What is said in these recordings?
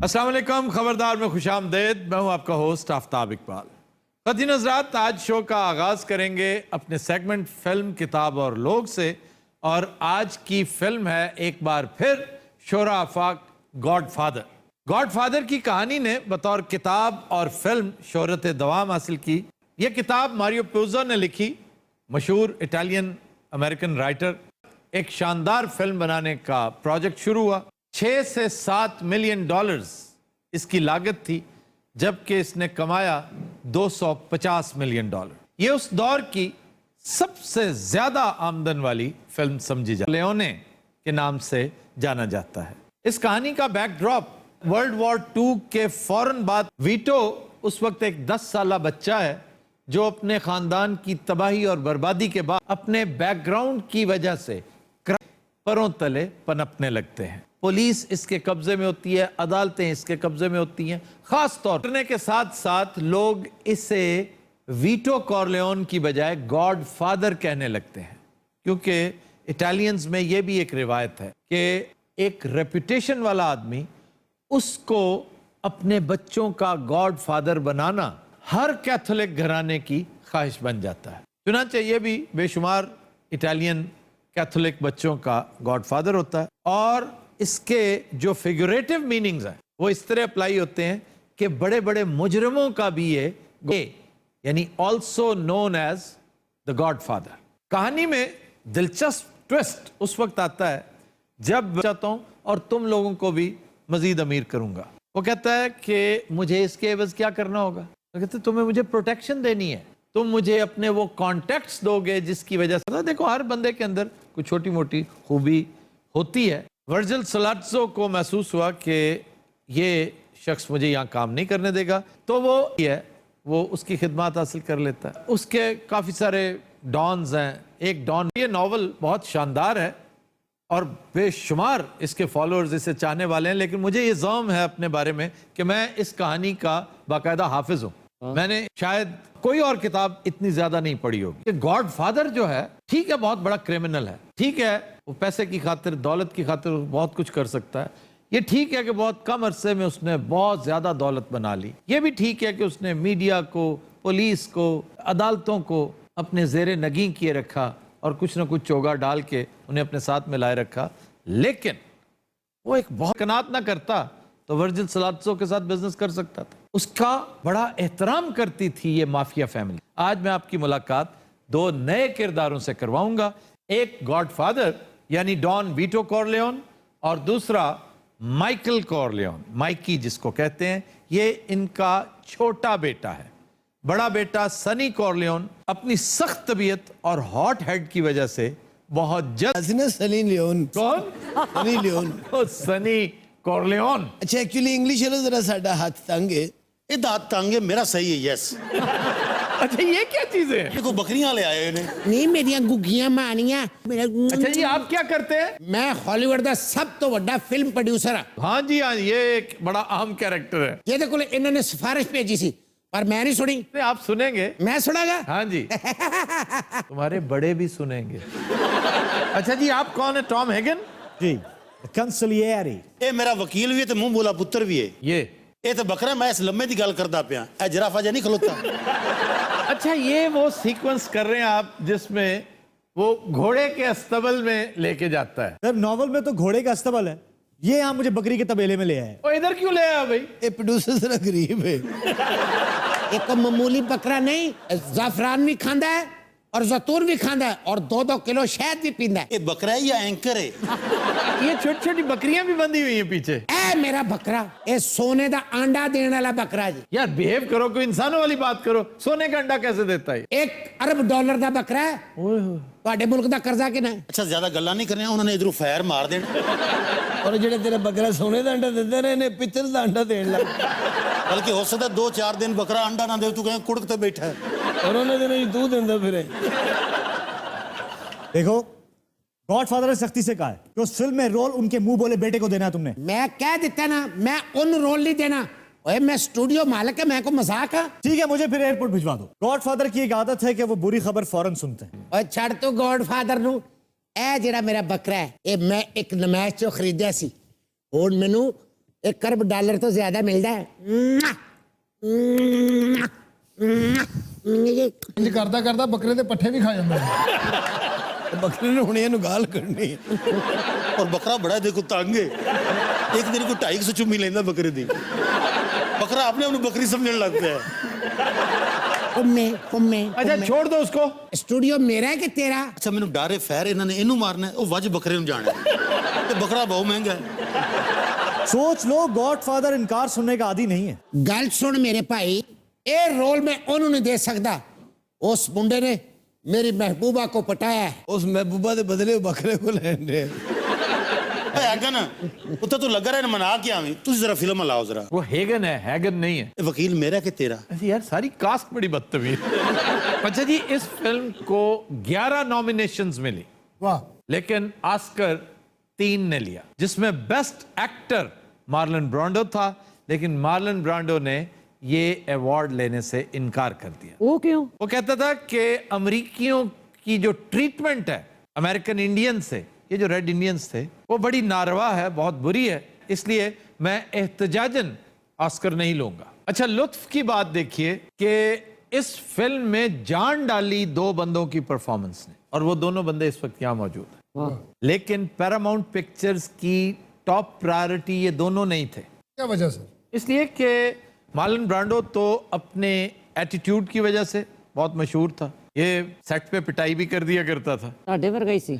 السلام علیکم، خبردار میں خوش آمدید. میں ہوں آپ کا ہوسٹ آفتاب اقبال. خاتین حضرات، آج شو کا آغاز کریں گے اپنے سیگمنٹ فلم، کتاب اور لوگ سے، اور آج کی فلم ہے ایک بار پھر شورا آفاق گاڈ فادر. گاڈ فادر کی کہانی نے بطور کتاب اور فلم شہرت دوام حاصل کی. یہ کتاب ماریو پوزو نے لکھی، مشہور اٹالین امریکن رائٹر. ایک شاندار فلم بنانے کا پروجیکٹ شروع ہوا. 6 سے 7 ملین ڈالرز اس کی لاگت تھی، جبکہ اس نے کمایا 250 ملین ڈالر. یہ اس دور کی سب سے زیادہ آمدن والی فلم سمجھی جاتی ہے. لیونے کے نام سے جانا جاتا ہے. اس کہانی کا بیک ڈراپ ورلڈ وار 2 کے فوراً بعد. ویٹو اس وقت ایک 10 سالہ بچہ ہے جو اپنے خاندان کی تباہی اور بربادی کے بعد اپنے بیک گراؤنڈ کی وجہ سے پروں تلے پنپنے لگتے ہیں. پولیس اس کے قبضے میں ہوتی ہے، عدالتیں اس کے قبضے میں ہوتی ہیں. خاص طور کرنے کے ساتھ ساتھ لوگ اسے ویٹو کورلیون کی بجائے گاڈ فادر کہنے لگتے ہیں، کیونکہ اٹالینز میں یہ بھی ایک روایت ہے کہ ایک ریپوٹیشن والا آدمی، اس کو اپنے بچوں کا گاڈ فادر بنانا ہر کیتھولک گھرانے کی خواہش بن جاتا ہے. چنانچہ یہ بھی بے شمار اٹالین کیتھولک بچوں کا گاڈ فادر ہوتا ہے. اور اس کے جو فیگوریٹو میننگز ہیں وہ اس طرح اپلائی ہوتے ہیں کہ بڑے بڑے مجرموں کا بھی یہ یعنی آلسو نون ایز دا گاڈ فادر. کہانی میں دلچسپ ٹویسٹ اس وقت آتا ہے جب چاہتا ہوں اور تم لوگوں کو بھی مزید امیر کروں گا. وہ کہتا ہے کہ مجھے اس کے عوض کیا کرنا ہوگا؟ وہ کہتے ہیں تمہیں مجھے پروٹیکشن دینی ہے، تم مجھے اپنے وہ کانٹیکٹس دو گے جس کی وجہ سے. دیکھو، ہر بندے کے اندر کوئی چھوٹی موٹی خوبی ہوتی ہے. ورجل سلاتزو کو محسوس ہوا کہ یہ شخص مجھے یہاں کام نہیں کرنے دے گا، تو وہ اس کی خدمات حاصل کر لیتا ہے. اس کے کافی سارے ڈانز ہیں. ایک ڈان، یہ ناول بہت شاندار ہے اور بے شمار اس کے فالوورز اسے چاہنے والے ہیں، لیکن مجھے یہ زوم ہے اپنے بارے میں کہ میں اس کہانی کا باقاعدہ حافظ ہوں. میں نے شاید کوئی اور کتاب اتنی زیادہ نہیں پڑھی ہوگی. کہ گاڈ فادر جو ہے، ٹھیک ہے بہت بڑا کرمنل ہے، ٹھیک ہے وہ پیسے کی خاطر، دولت کی خاطر بہت کچھ کر سکتا ہے. یہ ٹھیک ہے کہ بہت کم عرصے میں اس نے بہت زیادہ دولت بنا لی. یہ بھی ٹھیک ہے کہ اس نے میڈیا کو، پولیس کو، عدالتوں کو اپنے زیر نگین کیے رکھا اور کچھ نہ کچھ چوگا ڈال کے انہیں اپنے ساتھ ملائے رکھا. لیکن وہ ایک بہت کنات نہ کرتا تو ورجل سلاتزو کے ساتھ بزنس کر سکتا تھا. اس کا بڑا احترام کرتی تھی یہ مافیا فیملی. آج میں آپ کی ملاقات 2 نئے کرداروں سے کرواؤں گا. ایک گاڈ فادر یعنی ڈان ویٹو کورلیون، اور دوسرا مائیکل کورلیون، مائیکی جس کو کہتے ہیں. یہ ان کا چھوٹا بیٹا ہے. بڑا بیٹا سنی کورلیون اپنی سخت طبیعت اور ہاٹ ہیڈ کی وجہ سے بہت جلد سنی لیون. کون؟ سنی لیون. سنی کورلیون. اچھا، ایکچولی انگلش ہے نا، ذرا ساڈا ہاتھ تنگ ہے. یہ دانت تنگ ہے، میرا صحیح ہے. یس. اچھا، یہ کیا چیزیں ہیں؟ دیکھو بکریاں لے آئے انہیں. نہیں، میریاں گگیاں مانیاں. اچھا جی، آپ کیا کرتے ہیں؟ میں ہالی ووڈ دا سب تو بڑا فلم پروڈیوسر ہوں. ہاں جی، ہاں، یہ ایک بڑا اہم کیریکٹر ہے. یہ دیکھو، انہوں نے سفارش بھیجی سی پر میں نہیں سنی. آپ سنیں گے؟ میں سنا گا. ہاں جی. تمہارے بڑے بھی سنیں گے. اچھا جی، آپ کون ہیں؟ ٹام ہیگن جی، کنسلیری. یہ میرا وکیل بھی ہے تو منہ بولا پتر بھی ہے. یہ تو بکرا، میں اس لمے دی گل کردا پیا. اے جرافہ جا نہیں کھلوتا. اچھا، یہ وہ سیکوینس کر رہے ہیں آپ جس میں وہ گھوڑے کے استبل میں لے کے جاتا ہے. سر، ناول میں تو گھوڑے کا استبل ہے، یہ یہاں مجھے بکری کے طبیلے میں لے آئے. وہ ادھر کیوں لے آیا بھائی؟ یہ پروڈیوسر ذرا غریب ہے. ایک معمولی بکرا نہیں، زعفران بھی کھاندا ہے اور زیتون بھی کھاندا ہے اور 2-2 کلو شہد بھی پیندا ہے. یہ بکرا ہے یا اینکر ہے؟ یہ چھوٹی چھوٹی بکریاں بھی بندھی ہوئی ہیں پیچھے. اے میرا بکرا، اے سونے دا انڈا دین والا بکرا جی. یار بیہیو کرو، کوئی انسانوں والی بات کرو. سونے کا انڈا کیسے دیتا ہے؟ 1 ارب ڈالر دا بکرا ہے. تواڈے ملک دا قرضہ کنا ہے؟ اچھا، زیادہ گلاں نہیں کرنی، انہوں نے ادھروں فائر مار دینا. اور جڑے تیرا بکرا سونے دا انڈا دیندا رہے نے پتل دا انڈا دین لگ. بلکہ ہو سکتا 2-4 دن بکرا انڈا نہ دے تو کہیں کڑک تے بیٹھا ہے. اور انہوں نے تو دیندا پھر. دیکھو، گاڈ فادر نے سختی سے کہا ہے کہ اس فلم میں رول ان کے منہ بولے بیٹے کو دینا ہے تم نے. میں کہہ دیتا نا، میں ان رول نہیں دینا. اوے میں اسٹوڈیو مالک ہے، میں کو مذاق ہے. ٹھیک ہے، مجھے پھر ایئرپورٹ بھجوا دو. گاڈ فادر کی ایک عادت ہے کہ وہ بری خبر فوراً سنتے ہیں. اوے چھڑ تو گاڈ فادر نو. اے جڑا میرا بکرا ہے، اے میں ایک نمائش چوں خریدیا سی. ہن مینوں 1 अरब डॉलर तो ज्यादा मिलता है। ਇੰਜ ਕਰਦਾ ਕਰਦਾ ਬੱਕਰੇ ਦੇ ਪੱਠੇ ਵੀ ਖਾ ਜਾਂਦਾ ਬੱਕਰੇ ਨੇ ਹੁਣ ਇਹਨੂੰ ਗਾਲ ਕੱਢਣੀ और बकरा बड़ा देखो तंग है, एक दिन को 250 चुम्मी लेंदा बकरे दी। बकरा अपने आप बकरी समझने लग पिया है। उम्मे अच्छा छोड़ दो उसको। स्टूडियो मेरा है कि तेरा? अच्छा मैंने डर है फैर इन्होंने इनू मारना है, वो वज बकरे ਨੂੰ जाना है ते बकरा बहुत महंगा है। सोच लो गॉडफादर इनकार सुनने का आदी नहीं है। गल सुन मेरे भाई, ये रोल मैं उन्होंने नहीं दे सकता। उस मुंडे ने मेरी महबूबा को पटाया है। ਉਸ ਮਹਿਬੂਬਾ ਦੇ ਬਦਲੇ ਬੱਕਰੇ ਕੋ ਲੈਣ ਦੇ हैगन उत्ते तू लगा रहा मना के आवी, तुझ जरा फिल्म लाओ जरा। वो हेगन है, हैगन नहीं है। ये वकील मेरा कि तेरा? ऐसे यार सारी कास्ट बड़ी बदतमीज। अच्छा जी, इस फिल्म को 11 नॉमिनेशंस मिली, ਵਾਹ लेकिन ऑस्कर 3 ने लिया, जिसमें बेस्ट एक्टर मार्लन ब्रांडो था, लेकिन मार्लन ब्रांडो ने ये अवार्ड लेने से इनकार कर दिया। वो क्यों? वो कहता था कि अमेरिकियों की जो ट्रीटमेंट है अमेरिकन इंडियन से, ये जो रेड इंडियंस थे, वो बड़ी नारवा है, बहुत बुरी है, इसलिए मैं एहतजाजन ऑस्कर नहीं लूंगा। अच्छा लुत्फ की बात देखिए कि इस फिल्म में जान डाली 2 बंदों की परफॉर्मेंस ने, और वो दोनों बंदे इस वक्त यहाँ मौजूद हैं। लेकिन पैरामाउंट पिक्चर्स की टॉप प्रायोरिटी ये दोनों नहीं थे। क्या वजह से? इसलिए कि मार्लन ब्रांडो तो अपने एटीट्यूड की वजह से बहुत मशहूर था, ये सेट पे पिटाई भी कर दिया करता था। ਤੁਹਾਡੇ ਵਰਗਾ ਹੀ ਸੀ।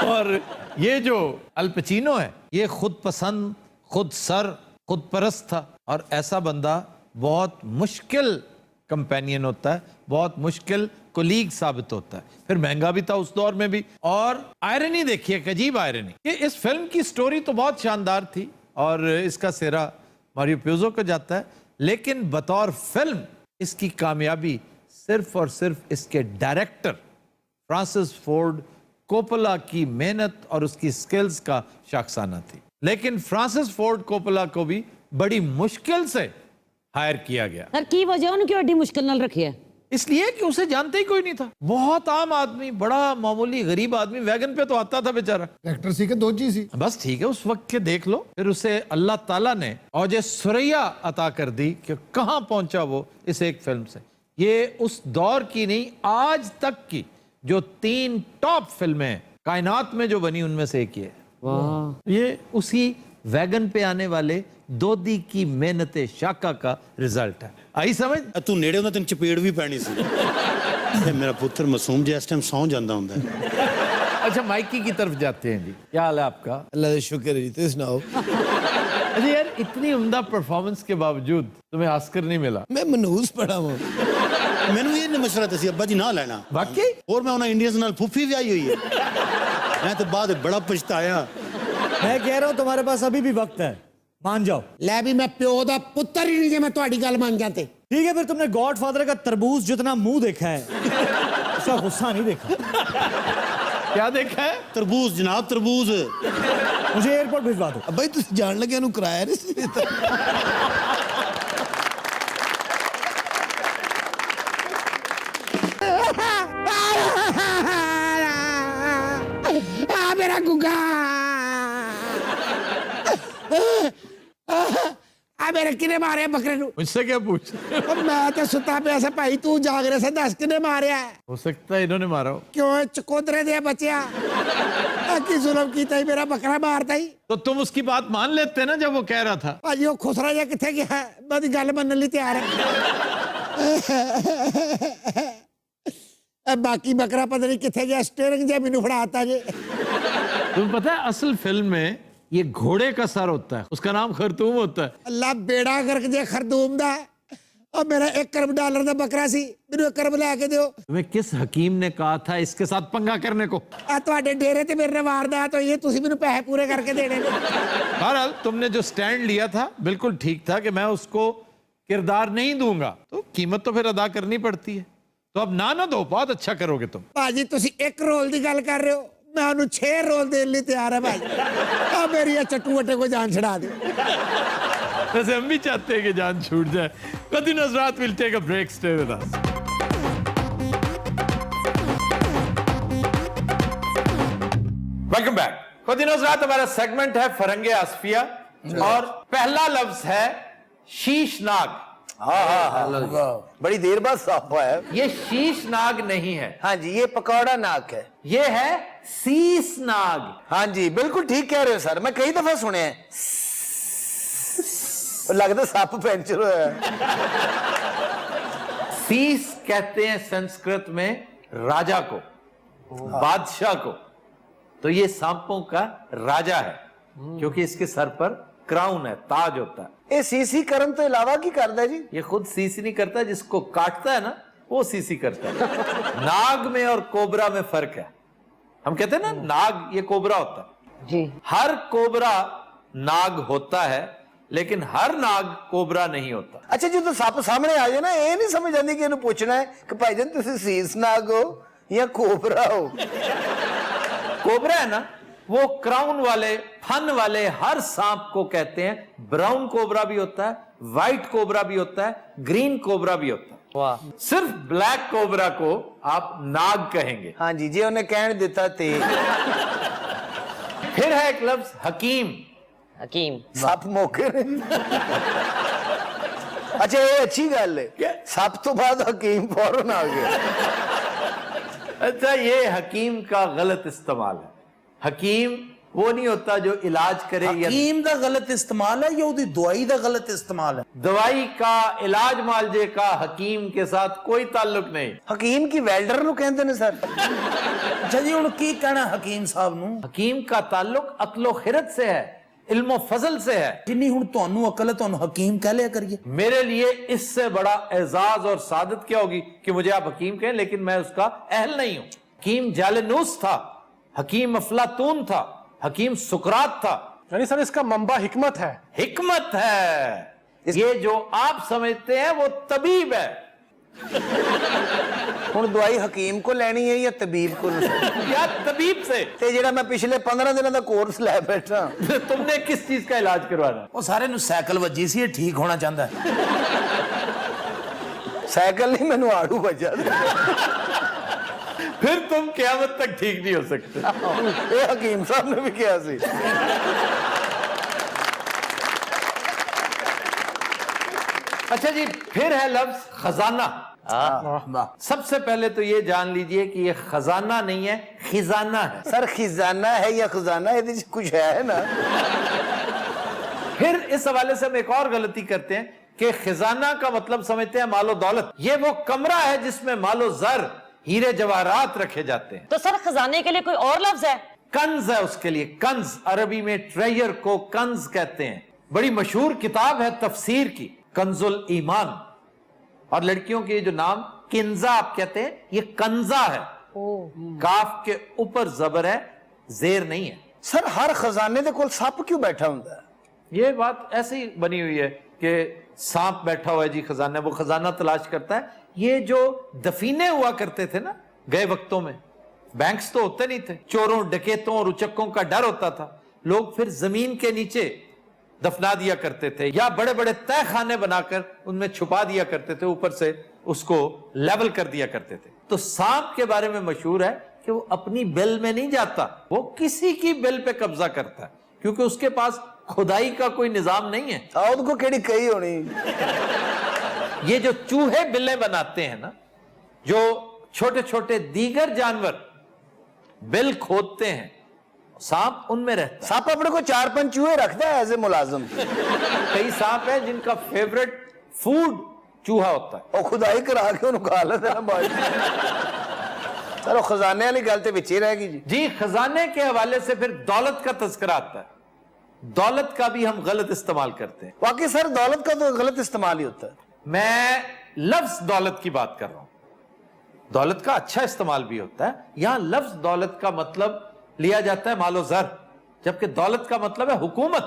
और ये जो अल पचीनो है, ये खुद पसंद, खुद सर, खुद परस्त था, और ऐसा बंदा बहुत मुश्किल कंपेनियन होता है, बहुत मुश्किल कोलीग साबित होता है, फिर महंगा भी था उस दौर में भी। और आयरनी देखिए, एक अजीब आयरनी कि इस फिल्म की स्टोरी तो बहुत शानदार थी और इसका सेरा मारियो प्यूजो को जाता है, लेकिन बतौर फिल्म इसकी कामयाबी सिर्फ और सिर्फ इसके डायरेक्टर फ्रांसिस फोर्ड कोपोला की मेहनत और उसकी स्किल्स का शाखसाना थी। लेकिन फ्रांसिस फोर्ड कोपोला को भी बड़ी मुश्किल से हायर किया गया। सर की वजह ਉਹਨੂੰ ਕਿਉਂ ਐਡੀ ਮੁਸ਼ਕਲ ਨਾਲ ਰੱਖਿਆ? इसलिए कि उसे जानते ही कोई नहीं था, बहुत आम आदमी, बड़ा मामूली गरीब आदमी, वैगन पे तो आता था बेचारा। ਡਾਇਰੈਕਟਰ ਸੀ ਕਿ ਦੋਜੀ ਸੀ? बस ठीक है, उस वक्त के देख लो। फिर उसे अल्लाह ताला ने औजे सुरैया अता कर दी कि कहां पहुंचा वो इस एक फिल्म से। ये उस दौर की नहीं, आज तक की जो 3 टॉप फिल्में कायनात में जो बनी उनमें से एक ये है। ਵਾਹ, ये उसी वैगन पे आने वाले दोदी की मेहनत शाका का रिजल्ट है। आई समझ? तू नेड़े ਹੁੰਦਾ ਤੈਨੂੰ ਚਪੇੜ ਵੀ ਪੈਣੀ ਸੀ। ਇਹ ਮੇਰਾ ਪੁੱਤਰ ਮਾਸੂਮ ਜਿਹਾ ਇਸ ਟਾਈਮ ਸੌਂ ਜਾਂਦਾ ਹੁੰਦਾ ਹੈ। अच्छा माइकी की तरफ जाते हैं जी, क्या हाल है आपका? ਅੱਲਾ ਦਾ ਸ਼ੁਕਰ ਹੈ ਜੀ, ਤੁਸੀਂ ਸੁਣਾਓ। अरे यार इतनी उम्दा परफॉर्मेंस के बावजूद तुम्हें ऑस्कर नहीं मिला। ਮੈਂ ਮਨਹੂਸ ਪੜਾ ਹਾਂ। ਮੈਨੂੰ ਇਹ ਮਸ਼ਵਰਾ ਸੀ ਅੱਬਾ ਜੀ ਨਾ ਲੈਣਾ। वाकई? और मैं उन्हें इंडियंस नाल फूफी भी आई हुई है। मैं तो बाद बड़ा पछताया। मैं कह रहा हूं तुम्हारे पास अभी भी वक्त है, मान जाओ। ਲੈ ਵੀ ਮੈਂ ਪਿਓ ਦਾ ਪੁੱਤਰ ਹੀ ਨਹੀਂ ਜੇ ਮੈਂ ਤੁਹਾਡੀ ਗੱਲ ਮੰਨ ਜਾਂ ਤੇ। ठीक है, फिर तुमने गॉडफादर का तरबूज जितना मुंह देखा है उसका गुस्सा नहीं देखा। क्या देखा है? तरबूज जनाब तरबूज। मुझे एयरपोर्ट भिजवा दो। ਅੱਬਾ ਜੀ ਤੁਸੀਂ ਜਾਣ ਲੱਗਿਆ ਨੂੰ ਕਿਰਾਇਆ ਨਹੀਂ ਸੀ ਦਿੱਤਾ? ਆ ਮੇਰਾ ਗੁੱਗਾ, ਆ ਮੇਰੇ ਕਿਨੇ ਮਾਰਿਆ ਬੱਕਰੇ ਨੂੰ? मुझसे क्या पूछ? ਉਹ ਮੈਂ ਤਾਂ ਸੁੱਤਾ ਪਿਆ ਸੀ ਭਾਈ, ਤੂੰ ਜਾਗ ਰਿਹਾ ਸੀ, ਦੱਸ ਕਿਨੇ ਮਾਰਿਆ? हो सकता है इन्होंने मारा हो। ਕਿਉਂ ਇਹ ਚਕੋਦਰੇ ਦੇ ਬੱਚਿਆ, ਆ ਕੀ ਜ਼ੁਲਮ ਕੀਤਾ ਈ, ਮੇਰਾ ਬੱਕਰਾ ਮਾਰਤਾ ਈ। तो तुम उसकी बात मान लेते ना जब वो कह रहा था। ਭਾਜੀ ਉਹ ਖੁਸਰਾ ਜਿਹਾ ਕਿੱਥੇ ਗਿਆ? ਮੈਂ ਉਹਦੀ ਗੱਲ ਮੰਨਣ ਲਈ ਤਿਆਰ ਹੈ। ਬਾਕੀ ਬੱਕਰਾ ਪਤਾ ਨਹੀਂ ਕਿੱਥੇ ਗਿਆ, ਸਟੀਅਰਿੰਗ ਜਿਹਾ ਮੈਨੂੰ ਫੜਾਤਾ ਜੇ। तुम्हें पता है असल फिल्म में ये घोड़े का सर होता है, उसका नाम खरतूम होता है। ਅੱਲਾ ਬੇੜਾ ਗਰਕ ਜੇ ਖਰਦੂਮ ਦਾ। ਉਹ ਮੇਰਾ 1 ਅਰਬ ਡਾਲਰ ਦਾ ਬੱਕਰਾ ਸੀ, ਮੈਨੂੰ 1 ਅਰਬ ਲੈ ਕੇ ਦਿਓ। तुम्हें किस हकीम ने कहा था इसके साथ पंगा करने को? ਆ ਤੁਹਾਡੇ ਡੇਰੇ ਤੇ ਮੇਰੇ ਨਾਲ ਵਾਰਦਾਤ ਹੋਈ ਹੈ, ਤੁਸੀਂ ਮੈਨੂੰ ਪੈਸੇ ਪੂਰੇ ਕਰਕੇ ਦੇਣੇ ਨੇ। बहरहाल तुमने जो स्टैंड लिया था बिल्कुल ठीक था कि मैं उसको किरदार नहीं दूंगा, तो कीमत तो फिर अदा करनी पड़ती है। तो अब ना दो, बहुत अच्छा करोगे तुम। ਭਾਜੀ ਤੁਸੀਂ 1 ਰੋਲ ਦੀ ਗੱਲ ਕਰ ਰਹੇ ਹੋ, ਮੈਂ ਉਹਨੂੰ 6 ਰੋਲ ਦੇਣ ਲਈ ਤਿਆਰ ਹਾਂ ਭਾਜੀ। ਆ ਮੇਰੀ ਇਹ ਚੱਟੂ ਵੱਟੇ को जान छड़ा दे। वैसे हम भी चाहते हैं कि जान छूट जाए। Kadi Nazarat will take a break, stay with us. Welcome back. Kadi Nazarat हमारा सेगमेंट है फरंगे आसफिया, और पहला लफ्ज है शीशनाग। बड़ी देर बाद साफ हुआ है। ये शीशनाग नहीं है, हाँ जी, ये पकौड़ा नाक है। ये है सीसनाग। हाँ जी, बिल्कुल ठीक कह रहे हो सर, मैं कई दफा सुने हैं। लगता सप पंचर हुआ है। सीस कहते हैं संस्कृत में राजा को, बादशाह को। तो ये सांपों का राजा है क्योंकि इसके सर पर क्राउन है, ताज होता है। ये सीसी करन तो इलावा की करता है जी? ये खुद सीसी नहीं करता, जिसको काटता है ना वो सीसी करता है। नाग में और कोबरा में फर्क है। हम कहते हैं ना नाग, ये कोबरा होता है। जी हर कोबरा नाग होता है लेकिन हर नाग कोबरा नहीं होता। अच्छा जो तो सप सामने आ जाए ना, ये नहीं समझ आती कि इन्हें पूछना है कि भाईजान तुम सीस नाग हो या कोबरा हो। कोबरा है ना, वो क्राउन वाले, फन वाले हर सांप को कहते हैं। ब्राउन कोबरा भी होता है, व्हाइट कोबरा भी होता है, ग्रीन कोबरा भी होता है। वाह। सिर्फ ब्लैक कोबरा को आप नाग कहेंगे। हाँ जी, जी उन्हें कहने देता ते। फिर है एक लफ्ज हकीम। हकीम सप मौके नहीं। अच्छा ये अच्छी गल है, सप तो बाद हकीम फौरन आ गया। अच्छा, ये हकीम का गलत इस्तेमाल है। हकीम वो नहीं होता जो इलाज करे या हकीम ਦਾ गलत इस्तेमाल है या ਉਹਦੀ ਦਵਾਈ ਦਾ गलत इस्तेमाल है? दवाई का, इलाज मालजे का हकीम के साथ कोई ताल्लुक नहीं। हकीम की वेल्डर नु कहते ने सर। अच्छा जी ਹੁਣ ਕੀ ਕਹਿਣਾ ਹਕੀਮ ਸਾਹਿਬ ਨੂੰ? हकीम का ताल्लुक अक्लो खिरत से है, इल्मो फजल से है। ਜਿੰਨੀ ਹੁਣ ਤੁਹਾਨੂੰ ਅਕਲ ਹੈ ਤੁਹਾਨੂੰ ਹਕੀਮ ਕਹਿ ਲਿਆ करिए। मेरे लिए इससे बड़ा एजाज और सादत क्या होगी कि मुझे आप हकीम कहें, लेकिन मैं उसका अहल नहीं हूं। हकीम जालनूस था, हकीम अफलातून था, हकीम सुकरात था। यानी सर इसका मंबा हिकमत है। हिकमत है। ये जो आप समझते हैं वो तबीब है। ਹੁਣ ਦਵਾਈ ਹਕੀਮ ਕੋ ਲੈਣੀ ਹੈ ਜਾਂ ਤਬੀਬ ਕੋ? या तबीब से। ਤੇ ਜਿਹੜਾ ਮੈਂ ਪਿਛਲੇ 15 ਦਿਨਾਂ ਦਾ ਕੋਰਸ ਲੈ ਬੈਠਾ। तुमने किस चीज का इलाज करवाना? ਉਹ ਸਾਰੇ ਨੂੰ ਸਾਈਕਲ ਵੱਜੀ ਸੀ, ਇਹ ਠੀਕ ਹੋਣਾ ਚਾਹੁੰਦਾ ਹੈ। ਸਾਈਕਲ ਨਹੀਂ, ਮੈਨੂੰ ਆੜੂ ਵੱਜਾ। फिर तुम क़यामत तक ठीक नहीं हो सकते। ਇਹ ਹਕੀਮ ਸਾਹਿਬ ਨੇ ਵੀ ਕਿਹਾ ਸੀ। अच्छा जी, फिर है लफ्ज खजाना। सबसे पहले तो ये जान लीजिए कि ये खजाना नहीं है, खिजाना है। सर खिजाना है या खजाना, ਇਹਦੇ ਚ ਕੁਝ है ना? फिर इस हवाले से हम एक और गलती करते हैं कि खजाना का मतलब समझते हैं मालो दौलत। ये वो कमरा है जिसमें मालो जर, हीरे जवाहरात रखे जाते हैं। तो सर खजाने के लिए कोई और लफ्ज है? कंज है उसके लिए, कंज। अरबी में ट्रेजर को कंज कहते हैं। बड़ी मशहूर किताब है तफसीर की, कंजुल ईमान। और लड़कियों के जो नाम किंजा आप कहते हैं, ये कंजा है। काफ के ऊपर जबर है, जेर नहीं है। सर हर खजाने दे कोल सप क्यों बैठा हुंदा है? ये बात ऐसे ही बनी हुई है कि सांप बैठा हुआ है जी खजाना, वो खजाना तलाश करता है। ये जो दफीने हुआ करते थे ना गए वक्तों में, बैंक्स तो होते नहीं थे, चोरों डकैतों और उचक्कों का डर होता था। लोग फिर जमीन के नीचे दफना दिया करते थे या बड़े बड़े तय खाने बनाकर उनमें छुपा दिया करते थे, ऊपर से उसको लेवल कर दिया करते थे। तो सांप के बारे में मशहूर है कि वो अपनी बिल में नहीं जाता, वो किसी की बिल पे कब्जा करता है, क्योंकि उसके पास खुदाई का कोई निजाम नहीं है। आउद को केड़ी कही होनी। ये जो चूहे बिल्ले बनाते हैं ना, जो छोटे छोटे दीगर जानवर बिल खोदते हैं, सांप उनमें रहता है। सप अपने को 4-5 चूहे रखता है एज ए मुलाजिम। कई सांप है जिनका फेवरेट फूड चूहा होता है। और खुदाई करा के उन्हें खा लेते ना बाई। चलो खजाने वाली गल तो बिच ही रहेगी जी। जी, खजाने के हवाले से फिर दौलत का तस्करा आता है। दौलत का भी हम गलत इस्तेमाल करते हैं। वाकई सर दौलत का तो गलत इस्तेमाल ही होता है। मैं लफ्ज दौलत की बात कर रहा हूं। दौलत का अच्छा इस्तेमाल भी होता है। यहां लफ्ज दौलत का मतलब लिया जाता है मालो जर, जबकि दौलत का मतलब है हुकूमत,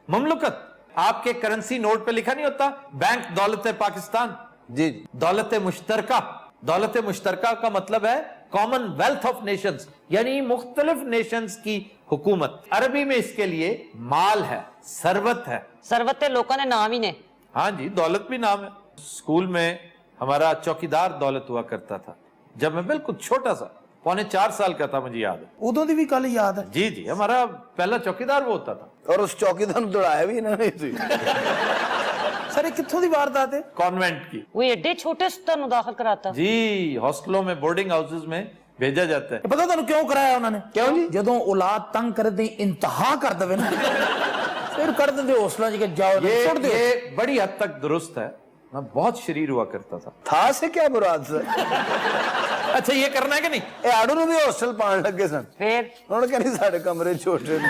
ममलुकत। आपके करेंसी नोट पे लिखा नहीं होता बैंक दौलत पाकिस्तान। जी दौलत मुश्तरका। दौलत मुश्तरका का मतलब है कॉमन वेल्थ ऑफ नेशंस, यानी मुख्तलिफ नेशंस की हुकूमत। अरबी में इसके लिए माल है, सरवत है। सरवत लोगों ने नाम ही ने। हाँ जी, दौलत भी नाम है। स्कूल में हमारा चौकीदार दौलत हुआ करता था जब मैं बिल्कुल छोटा सा, 4.25 साल का था, मुझे याद है। ਉਦੋਂ ਦੀ ਵੀ ਗੱਲ ਯਾਦ ਹੈ जी जी, हमारा पहला चौकीदार वो होता था। ਔਰ ਉਸ ਚੌਕੀਦਾਰ ਨੂੰ ਦੌੜਾਇਆ ਵੀ ਇਹਨਾਂ ਨੇ ਸੀ ਸਰ ਇਹ ਕਿੱਥੋਂ ਦੀ ਵਾਰਦਾਤ ਹੈ कॉन्वेंट की। वो एडे छोटे से ਤੁਹਾਨੂੰ दाखिल कराता। जी, हॉस्टलों में, बोर्डिंग हाउसेस में भेजा जाता है। ਇਹ ਪਤਾ ਤੁਹਾਨੂੰ ਕਿਉਂ ਕਰਾਇਆ ਉਹਨਾਂ ਨੇ ਕਿਉਂ ਜੀ ਜਦੋਂ ਔਲਾਦ ਤੰਗ ਕਰਨ ਦੀ ਇੰਤਹਾ ਕਰ ਦਵੇ ਨਾ ਫਿਰ ਕਰ ਦਿੰਦੇ ਹੌਸਲਾ ਜੀ ਕਿ ਜਾਓ ਸੁੱਟ ਦਿਓ। ये बड़ी हद तक दुरुस्त है। मैं बहुत शरीर हुआ करता था। ਥਾ ਸੇ ਕੀ ਮੁਰਾਦ ਸਰ अच्छा, ये करना है कि नहीं? ਇਹ ਆੜੂ ਨੂੰ ਵੀ ਹੌਸਟਲ ਪਾਣ ਲੱਗੇ ਸਨ फिर ਉਹਨਾਂ ਕਹਿੰਦੇ ਸਾਡੇ ਕਮਰੇ ਛੋਟੇ ਨੇ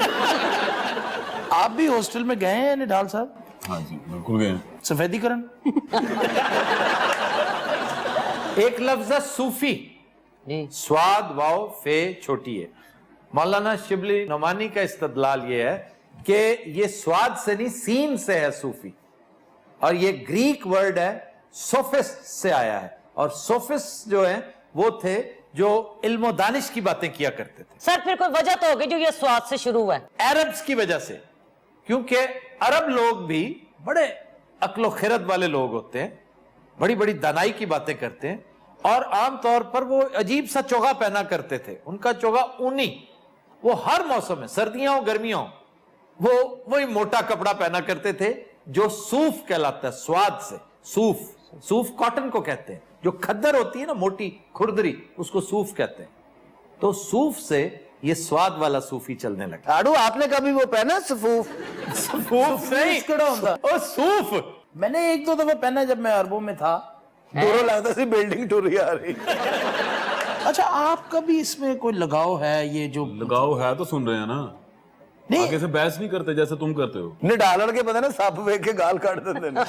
आप भी हॉस्टल में गए हैं निडाल साहब हाँ जी बिल्कुल गए। सफेदीकरण एक लफ्ज है सूफी। जी स्वाद वाव फे छोटी है। मौलाना शिबली नोमानी का इस्तदलाल ये है कि ये स्वाद से नहीं, सीन से है सूफी। और ये ग्रीक वर्ड है, सोफिस्ट से आया है। और सोफिस्ट जो है वो थे जो इल्म व दानिश की बातें किया करते थे। सर फिर कोई वजह तो होगी जो ये स्वाद से शुरू हुआ है। अरब्स की वजह से, क्योंकि अरब लोग भी बड़े अक्लो खिरत वाले लोग होते हैं, बड़ी बड़ी दानाई की बातें करते हैं, और आमतौर पर वो अजीब सा चोगा पहना करते थे। उनका चोगा ऊनी, वो हर मौसम में, सर्दियां हो गर्मियों, वो वही मोटा कपड़ा पहना करते थे जो सूफ कहलाता है। स्वाद से सूफ, सूफ कॉटन को कहते हैं। जो खद्दर होती है ना, मोटी खुरदरी, उसको सूफ कहते हैं। तो सूफ से ये स्वाद वाला सूफी चलने लगा। आड़ू आपने कभी वो पहना सफूफ सूफ नहीं, किहड़ा हुंदा? ओ सूफ। मैंने एक दो दफा पहना जब मैं अरबों में था दूरों लगता सी बिल्डिंग टूरी आ रही अच्छा आपका भी इसमें कोई लगाव है ये जो लगाव है तो सुन रहे हैं ना, नहीं आगे से बहस नहीं करते जैसे तुम करते हो। निडालड़ के पता ना सप वेख के गाल काट देते ने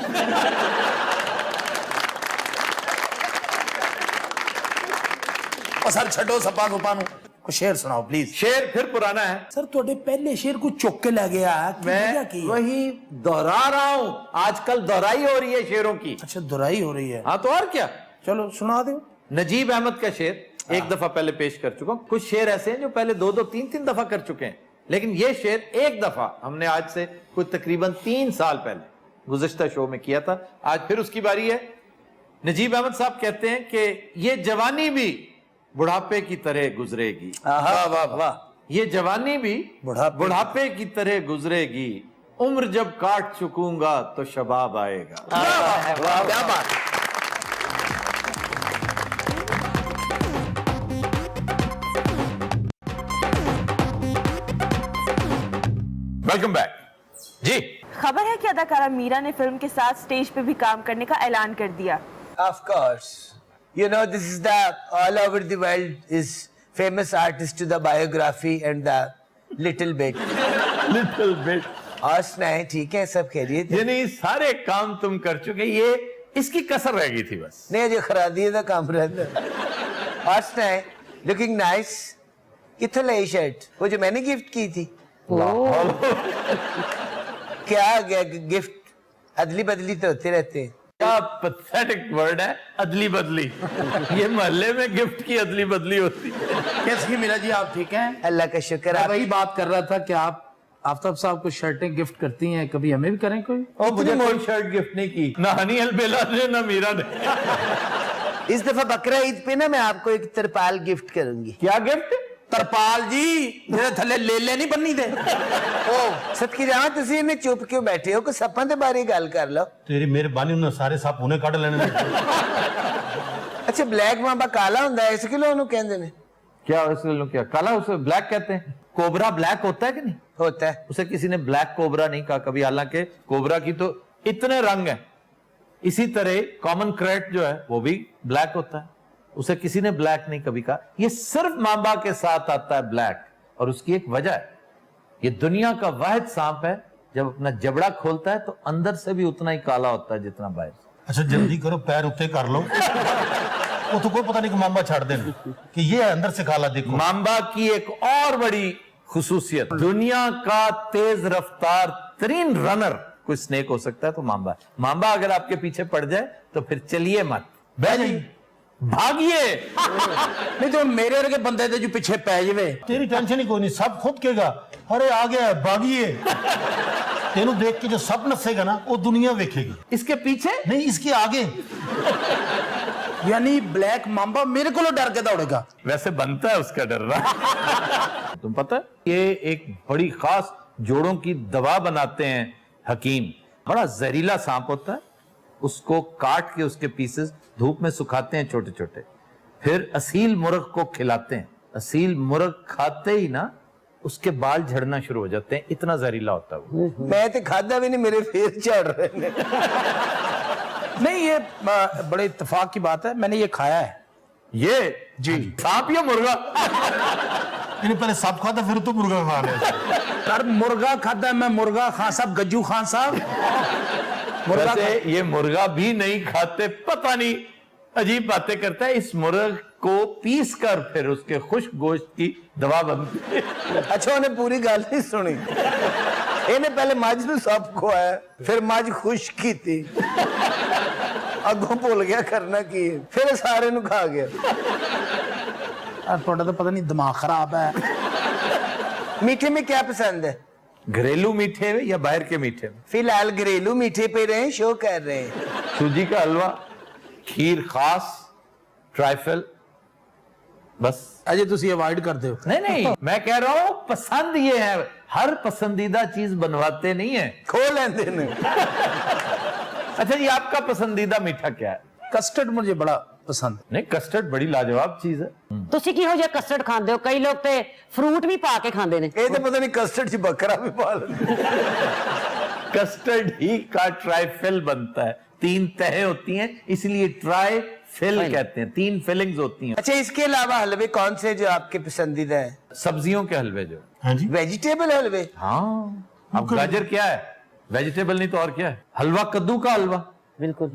सर छड्डो सपा सुपा नु कुछ शेर सुनाओ प्लीज शेर फिर पुराना है। सर ਤੁਹਾਡੇ पहले शेर को चुक के ले गया मैं वही दोहरा रहा हूं। आजकल दोहराई हो रही है शेरों की। अच्छा दुराई हो रही है हाँ तो और क्या। चलो सुना दो नजीब अहमद का शेर एक दफा पहले पेश कर चुका हूं। कुछ शेर ऐसे हैं जो पहले 2-3 दफा कर चुके हैं, लेकिन ये शेर एक दफा हमने आज से कुछ तकरीबन 3 साल पहले गुज़िश्ता शो में किया था। आज फिर उसकी बारी है। नजीब अहमद साहब कहते हैं कि ये जवानी भी बुढ़ापे की तरह गुजरेगी। वाह वाह वाह ये जवानी भी बुढ़ापे की तरह गुजरेगी, उम्र जब काट चुकूंगा तो शबाब आएगा। क्या बात वेलकम बैक जी। खबर है कि अदाकारा मीरा ने फिल्म के साथ स्टेज पे भी काम करने का ऐलान कर दिया। Of course. You know, this is the all over the world is famous artist to the biography and the little bit. Little bit. और सुनाए ठीक है सब खैरियत है? यानी सारे काम तुम कर चुके, ये इसकी कसर रह गई थी बस। नहीं जो खरा दिए था काम रहता और सुनाए लुकिंग नाइस। कितने लाई शर्ट वो जो मैंने गिफ्ट की थी क्या गिफ्ट अदली बदली तो होते रहते हैं। क्या पैथेटिक वर्ड है अदली बदली। ये मोहल्ले में गिफ्ट की अदली बदली होती है। कैसी मीरा जी आप ठीक हैं? अल्लाह का शुक्र। मैं वही बात कर रहा था कि आप आफ्ताब साहब को शर्टें गिफ्ट करती हैं, कभी हमें भी करें कोई? और मुझे कोई शर्ट गिफ्ट नहीं की, ना हनी अलबेला ने ना मीरा ने। इस दफा बकरा ईद पे ना मैं आपको एक तिरपाल गिफ्ट करूंगी। क्या गिफ्ट? तरपाल जी मेरे थल्ले ले नहीं बननी दे। ओ सदकी जाओ तुसी इन्हें चुप क्यों बैठे हो? कुछ सपां दे बारे गल कर लो। तेरी मेहरबानी उन्हें सारे सप उन्हें कट लेने। अच्छा ब्लैक मांबा काला हुंदा है इस किलो नु कहंदे ने। क्या इसलिए क्या काला उसे ब्लैक कहते हैं? कोबरा ब्लैक होता है कि नहीं? होता है। उसे किसी ने ब्लैक कोबरा नहीं कहा कभी, हालांकि कोबरा की तो इतने रंग हैं। इसी तरह कॉमन क्रेट जो है वो भी ब्लैक होता है, उसे किसी ने ब्लैक नहीं कभी कहा। ये सिर्फ मांबा के साथ आता है ब्लैक, और उसकी एक वजह है। ये दुनिया का वाहिद सांप है जब अपना जबड़ा खोलता है तो अंदर से भी उतना ही काला होता है जितना बाहर से। अच्छा जल्दी करो पैर उत्ते कर लो। वो तो कोई पता नहीं कि मामा छाड़ देना कि ये अंदर से काला देखो। मांबा की एक और बड़ी खुसूसियत, दुनिया का तेज रफ्तार तरीन रनर कोई स्नेक हो सकता है तो मांबा है। मांबा अगर आपके पीछे पड़ जाए तो फिर चलिए मत, बह जाइए, भागिए। नहीं तो मेरे वर्गे बंदे दे जो पीछे पै जावे। तेरी टेंशन ही कोई नहीं, सब खुद केगा अरे आ गया भागिए। तेनू देख के जो सब नसेगा ना वो दुनिया देखेगी। इसके पीछे नहीं इसके आगे यानी ब्लैक मांबा मेरे को डर के दौड़ेगा। वैसे बनता है उसका डरना। तुम पता है ये एक बड़ी खास जोड़ों की दवा बनाते हैं हकीम, बड़ा जहरीला सांप होता है, उसको काट के उसके पीसेस धूप में सुखाते हैं छोटे छोटे, फिर असील मुर्ग को खिलाते हैं। असील मुर्ग खाते ही ना उसके बाल झड़ना शुरू हो जाते हैं, इतना जहरीला होता है वो। मैं तो खादा भी नहीं, मेरे फेर चढ़ रहे हैं। नहीं, ये बड़े इत्तेफाक की बात है, मैंने ये खाया है। ये जी सांप या मुर्गा? इन्हें पहले सांप खाता फिर तो मुर्गा खा रहे। सर मुर्गा खाता है, मैं मुर्गा खान साहब, गज्जू खान साहब मुर्गा वैसे ये मुर्गा भी नहीं खाते, पता नहीं अजीब बातें करता है। इस मुर्ग को पीस कर फिर उसके खुश्क गोश्त की दवा बनती है। अच्छा, उन्हें पूरी गल नहीं सुनी। इन्हें पहले मझ नूं सब खुआया, फिर मझ खुश की थी, अगों भुल गया करना की, फिर सारे नूं खा गया। थोड़ा तो पता नहीं दिमाग खराब है। मीठे में क्या पसंद है? घरेलू मीठे में या बाहर के मीठे में? फिलहाल घरेलू मीठे पे रहे, शो कर रहे हैं। सूजी का हलवा, खीर खास, ट्राइफल, बस। अजय तुसी अवॉइड करते हो? नहीं नहीं, मैं कह रहा हूं पसंद ये है, हर पसंदीदा चीज बनवाते नहीं है, खो लेंदे ने। अच्छा जी, आपका पसंदीदा मीठा क्या है? कस्टर्ड मुझे बड़ा पसंद है। नहीं, कस्टर्ड बड़ी लाजवाब चीज है। ਤੁਸੀਂ ਕਿਹੋ ਜਿਹਾ ਕਸਟਰਡ ਖਾਂਦੇ ਹੋ? ਕਈ ਲੋਕ ਤੇ ਫਰੂਟ ਵੀ ਪਾ ਕੇ ਖਾਂਦੇ ਨੇ। ये तो पता नहीं कस्टर्ड च बकरा भी पा लेते। कस्टर्ड ही का ट्राइफिल बनता है, 3 तहें होती हैं, इसलिए ट्राइफिल कहते हैं, 3 फिलिंग्स होती हैं। अच्छा, इसके अलावा हलवे कौन से जो आपके पसंदीदा है? सब्जियों के हलवे जो। हाँ जी। वेजिटेबल हलवे? हाँ, अब गाजर क्या है? वेजिटेबल नहीं तो और क्या है? हलवा, कद्दू का हलवा। बिल्कुल।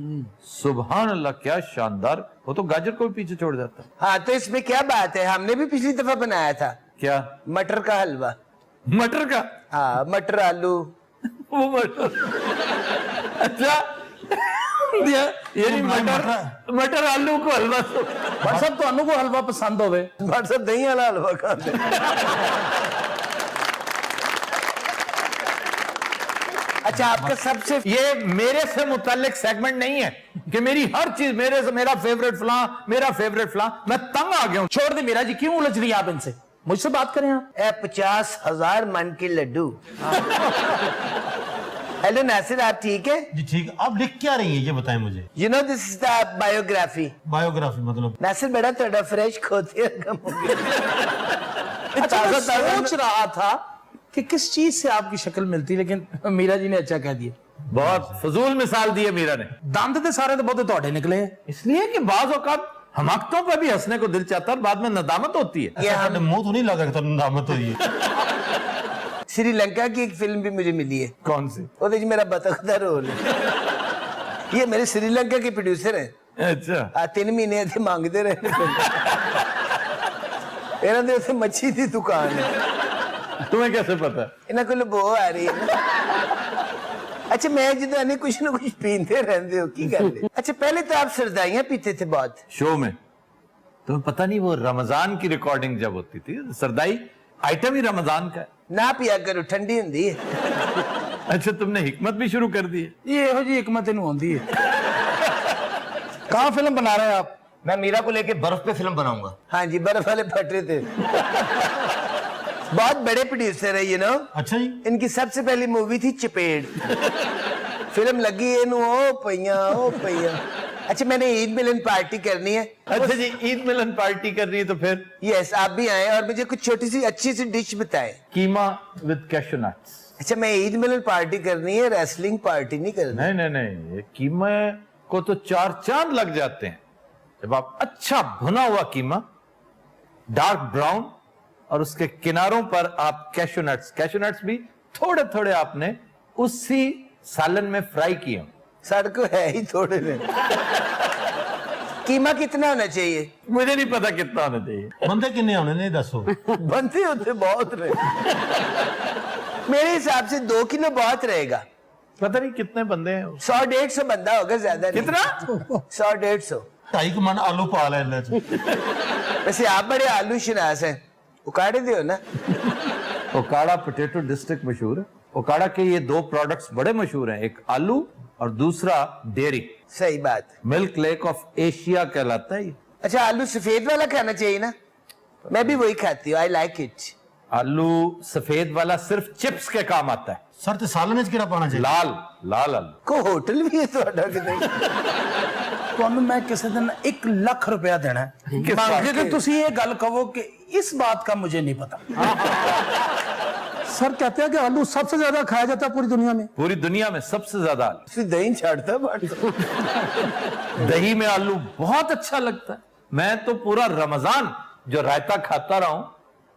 सुभान अल्लाह, क्या शानदार! वो तो गाजर को भी पीछे छोड़ जाता है। हाँ, तो इसमें क्या बात है, हमने भी पिछली दफा बनाया था क्या? मटर का हलवा। मटर का? हाँ, मटर आलू। वो मटर, अच्छा यानी मटर आलू को हलवा। भट साहब तो को हलवा पसंद होवे, भट साहब दही वाला हलवा खाते। अच्छा, आपका सबसे ये मेरे से मुतालिक सेगमेंट नहीं है कि मेरी हर चीज मेरे से, मेरा फेवरेट फलां, मेरा फेवरेट फलां। मैं तंग आ गया हूं। छोड़ दे मेरा जी, क्यों उलझ रही आप इनसे? मुझसे बात करें आप। 50,000 मन के लड्डू। हेलो नासिर, आप ठीक है? जी ठीक। आप लिख क्या रही हैं ये बताएं मुझे। You know this is the biography. Biography मतलब? नासिर बड़ा थोड़ा फ्रेश खोते रकम हो गया। अच्छा, मैं सोच रहा था कि किस चीज से आपकी शक्ल मिलती, लेकिन मीरा जी ने अच्छा कह दिया। बहुत फजूल मिसाल दी है मीरा ने। दंद तो सारे तो बहुत तोड़े निकले हैं। इसलिए कि बाज औकात हमाकतों पर भी हंसने को दिल चाहता है और बाद में नदामत होती है। ये हम मुंह तो नहीं लगा तो नामत हुई है। श्रीलंका की एक फिल्म भी मुझे मिली है। कौन सी? वो देखिए, मेरा बतख का रोल है। ये मेरे श्रीलंका के प्रोड्यूसर हैं। अच्छा। 3 महीने थे मांगते रहे। ਇਹਨਾਂ ਦੇ ਉੱਥੇ ਮੱਛੀ ਦੀ ਦੁਕਾਨ ਹੈ। तुम्हें कैसे पता? ਇਹਨਾਂ ਕੋਲ ਬੋ ਆ ਰਹੀ ਹੈ। अच्छा, मैं ਜਦੋਂ नहीं कुछ ना कुछ पीते रहते हो, की गल है? अच्छा, पहले तो आप सरदाइयां पीते थे बहुत शो में। तुम्हें पता नहीं, वो रमजान की रिकॉर्डिंग जब होती थी, सरदाई आइटम ही रमजान का है। ना पिया करो, ठंडी होती है। अच्छा, तुमने हिकमत भी शुरू कर दी है? ये हो जी हिकमत इन्हों आती है। कहाँ फिल्म बना रहे हैं आप? मैं मीरा को लेके बर्फ पे फिल्म बनाऊंगा। हाँ जी, बर्फ वाले फटे थे। बहुत बड़े प्रोड्यूसर है, यू नो। अच्छा जी। इनकी सबसे पहली मूवी थी चपेड़। फिल्म लगी इन्हों ओ पैया। अच्छा, मैंने ईद मिलन पार्टी करनी है। अच्छा जी, ईद मिलन पार्टी करनी है तो फिर? यस, आप भी आए और मुझे कुछ छोटी सी अच्छी सी डिश बताएं। कीमा विद कैशू नट्स। अच्छा, मैं ईद मिलन पार्टी करनी है, रेसलिंग पार्टी नहीं करनी। नहीं नहीं नहीं, ये कीमा को तो 4 चांद लग जाते हैं जब आप अच्छा भुना हुआ कीमा, डार्क ब्राउन, और उसके किनारों पर आप कैशू नट्स भी थोड़े थोड़े आपने उसी सालन में फ्राई किए। सड़क है ही थोड़े ने। कीमा कितना होना चाहिए? मुझे नहीं पता कितना होना चाहिए। बंदे कितने होने नहीं दसो। बनते होते बहुत रहे। मेरे हिसाब से 2 किलो बहुत रहेगा। पता नहीं कितने बंदे हैं। 100-150 बंदा होगा, ज्यादा नहीं। कितना? 100-150। 2.5 मन आलू पा लेना चाहिए। वैसे आप बड़े आलू शनास हैं, उकाड़े दो ना। ओकाड़ा पोटैटो डिस्ट्रिक्ट मशहूर है। ओकाड़ा के ये 2 प्रोडक्ट्स बड़े मशहूर हैं, एक आलू और दूसरा डेयरी। सही बात। मिल्क लेक ऑफ एशिया कहलाता है ये। अच्छा, आलू सफेद वाला खाना चाहिए ना? मैं भी वही खाती हूँ, आई लाइक इट। आलू सफेद वाला सिर्फ चिप्स के काम आता है। सर ते सालन च केड़ा पाना चाहिए? लाल लाल आलू। को होटल भी है ਤੁਹਾਡਾ ਕਿਤੇ? ਤੁਹਾਨੂੰ ਮੈਂ ਕਿਸੇ ਦਿਨ 1 ਲੱਖ रुपया देना है मांगे तो तुसी ये गल कहो कि इस बात का मुझे नहीं पता। सर कहते हैं कि आलू सबसे ज्यादा खाया जाता है पूरी दुनिया में। पूरी दुनिया में सबसे ज्यादा आलू। दही छाड़ता है दही में आलू बहुत अच्छा लगता है। मैं तो पूरा रमजान जो रायता खाता रहा हूं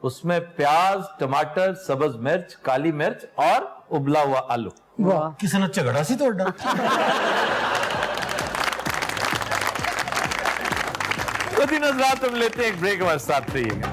उसमें प्याज, टमाटर, सब्ज मिर्च, काली मिर्च और उबला हुआ आलू। वाह, किसी ने झगड़ा सी तोड़ा? तो दिन रात हम लेते हैं एक ब्रेक, हमारे साथ रहिएगा।